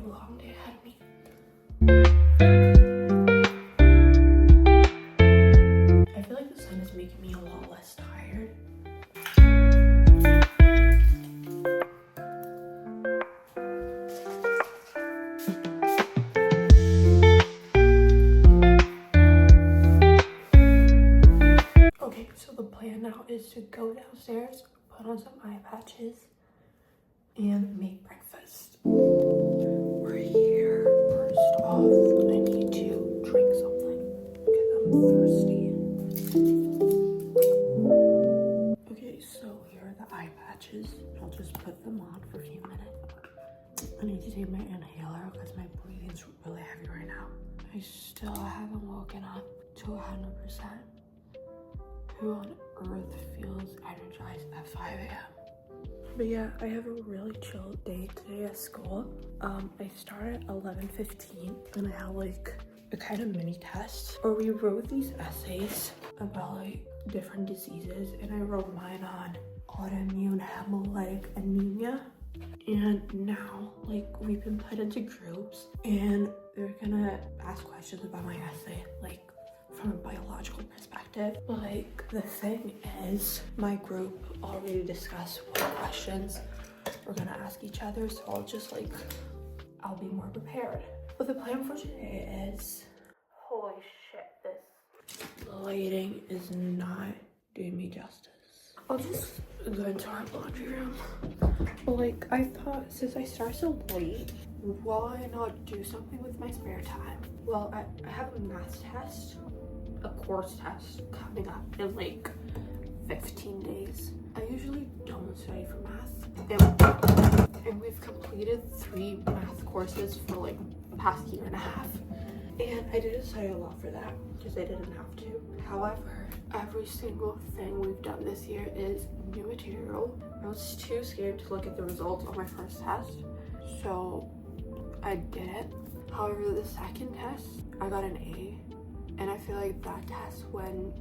a long day ahead of me. I feel like the sun is making me a lot less tired. Okay, so the plan now is to go downstairs, put on some eye patches, and make breakfast. We're here. First off, I need to drink something because I'm thirsty. Okay, so here are the eye patches. I'll just put them on for a few minutes. I need to take my inhaler because my breathing's really heavy right now. I still haven't woken up to 100%. Who on earth feels energized at 5 a.m.? But yeah, I have a really chill day today at school. I started at 11:15 and I have like a kind of mini test where we wrote these essays about like different diseases, and I wrote mine on autoimmune hemolytic anemia. And now like we've been put into groups and they're gonna ask questions about my essay, like from a biological perspective. But like the thing is, my group already discussed what questions we're gonna ask each other, so I'll be more prepared. But the plan for today is, holy shit, this lighting is not doing me justice. I'll just go into our laundry room. But like I thought, since I start so late, why not do something with my spare time? Well, I have a math test, a course test coming up in like 15 days. I usually don't study for math, and we've completed 3 math courses for like the past year and a half, and I didn't study a lot for that because I didn't have to. However, every single thing we've done this year is new material. I was too scared to look at the results on my first test, so I didn't. However, the second test I got an A, and I feel like that test went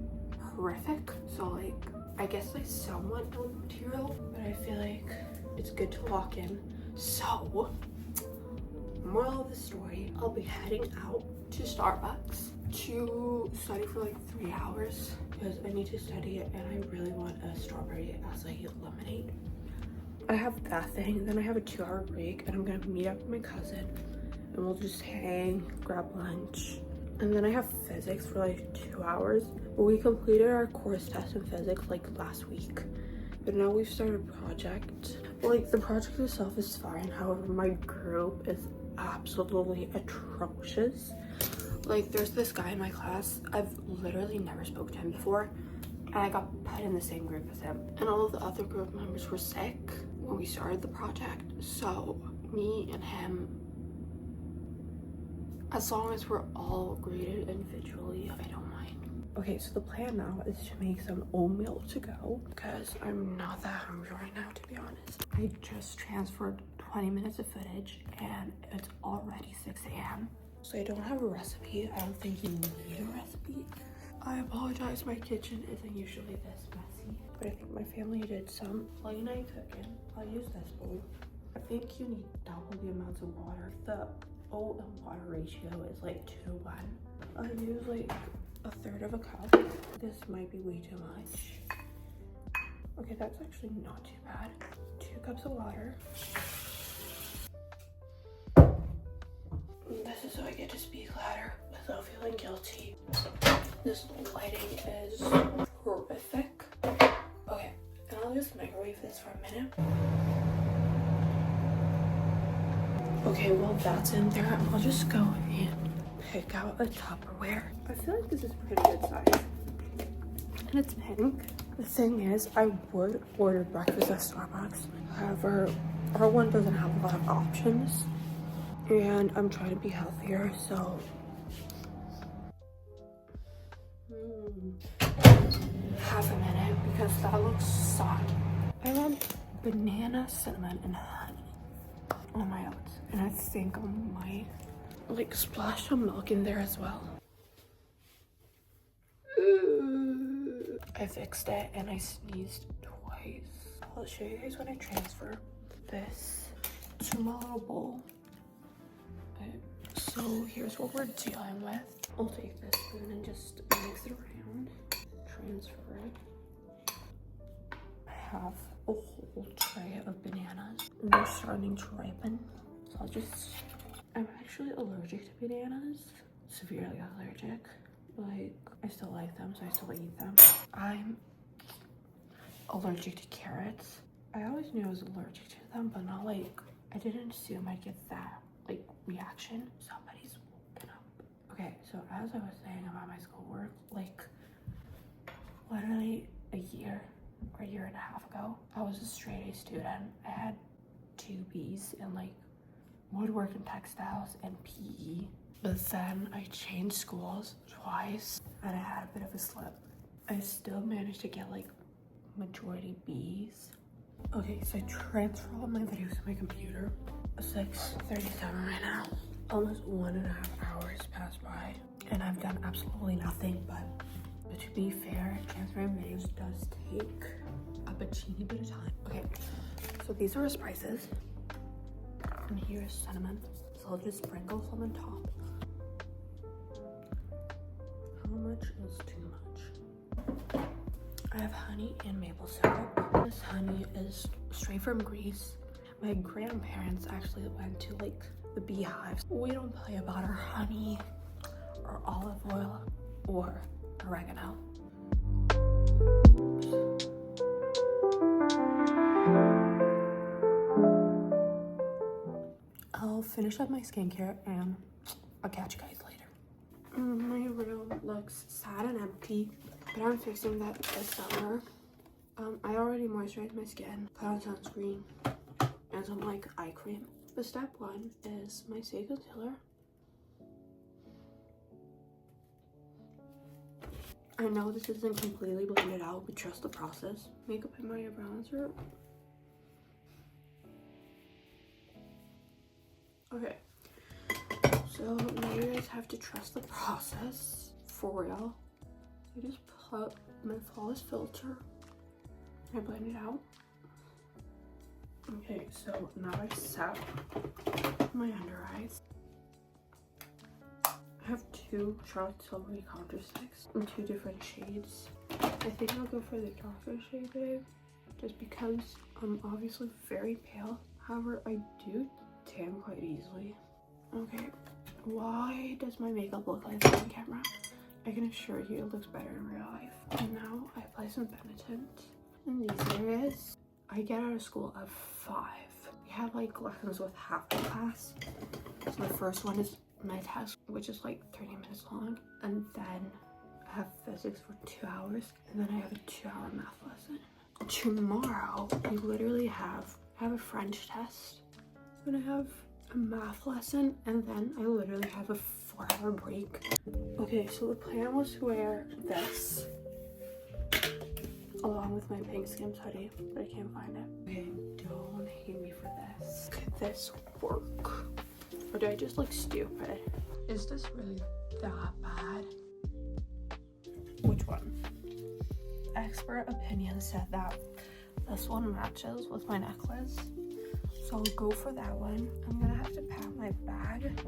horrific. So like I guess I somewhat know the material, but I feel like it's good to lock in. So moral of the story, I'll be heading out to Starbucks to study for like 3 hours because I need to study it, and I really want a strawberry acai lemonade. I have that thing, then I have a 2-hour break, and I'm gonna meet up with my cousin and we'll just hang, grab lunch. And then I have physics for like 2 hours. But we completed our course test in physics like last week. But now we've started a project. Like the project itself is fine. However, my group is absolutely atrocious. Like there's this guy in my class, I've literally never spoken to him before, and I got put in the same group as him. And all of the other group members were sick when we started the project. So me and him, as long as we're all graded individually, I don't mind. Okay, so the plan now is to make some oatmeal to go because I'm not that hungry right now, to be honest. I just transferred 20 minutes of footage and it's already 6 a.m. So I don't have a recipe. I don't think you need a recipe. I apologize, my kitchen isn't usually this messy, but I think my family did some late night cooking. I'll use this bowl. I think you need double the amounts of water. The oat and water ratio is like 2:1. I use like 1/3 of a cup. This might be way too much. Okay, that's actually not too bad. 2 cups of water. This is so I get to speak louder without feeling guilty. This lighting is horrific. Okay, and I'll just microwave this for a minute. Okay, well that's in there. I'll just go and pick out a Tupperware. I feel like this is pretty good size. And it's pink. The thing is, I would order breakfast at Starbucks. However, our one doesn't have a lot of options. And I'm trying to be healthier, so half a minute because that looks soggy. I want banana, cinnamon, and honey on my oats, and I think I might like splash some milk in there as well. I fixed it and I sneezed twice. I'll show you guys when I transfer this to my little bowl. So here's what we're dealing with. I'll take this spoon and just mix it around, transfer it. I have a whole tray of bananas. They're starting to ripen, so I'm actually allergic to bananas, severely allergic. Like, I still like them, so I still eat them. I'm allergic to carrots. I always knew I was allergic to them, but not like, I didn't assume I'd get that like reaction. Somebody's woken up. Okay, so as I was saying about my schoolwork, like literally a year or a year and a half ago, I was a straight A student. I had 2 B's in like woodwork and textiles and PE. But then I changed schools twice and I had a bit of a slip. I still managed to get like majority B's. Okay, so I transfer all my videos to my computer. It's 6:37 right now. Almost 1.5 hours passed by and I've done absolutely nothing, but to be fair, transferring videos does take a teeny bit of time. Okay, so these are spices. And here's cinnamon. So I'll just sprinkle some on top. How much is too much? I have honey and maple syrup. This honey is straight from Greece. My grandparents actually went to like the beehives. We don't play about our honey or olive oil or oregano. I'll finish up my skincare and I'll catch you guys later. My room looks sad and empty, but I'm fixing that this summer. I already moisturized my skin, put on sunscreen, and some like eye cream. But step 1 is my Stay Concealer. I know this isn't completely blended out, but trust the process. Makeup and my bronzer. Okay, so now you guys have to trust the process for real. I just put my flawless filter. I blend it out. Okay, so now I set my under eyes. I have 2 Charlotte Tilbury contour sticks in 2 different shades. I think I'll go for the darker shade today, just because I'm obviously very pale. However, I do tan quite easily. Okay, why does my makeup look like that on camera? I can assure you it looks better in real life. And now I apply some Benetint in these areas. I get out of school at 5. We have like lessons with half the class. So the first one is my test, which is like 30 minutes long, and then I have physics for 2 hours, and then I have a 2-hour math lesson. Tomorrow we literally I have a French test, and I have a math lesson, and then I literally have a 4-hour break. Okay, so the plan was to wear this along with my pink Skims hoodie, but I can't find it. Okay, don't hate me for this. Could this work? Or do I just look stupid? Is this really that bad? Which one? Expert opinion said that this one matches with my necklace, so I'll go for that one. I'm gonna have to pack my bag.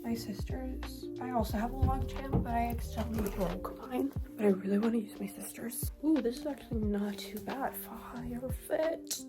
My sister's, I also have a long chain, but I accidentally broke mine. But I really want to use my sister's. Ooh, this is actually not too bad. Fire fit.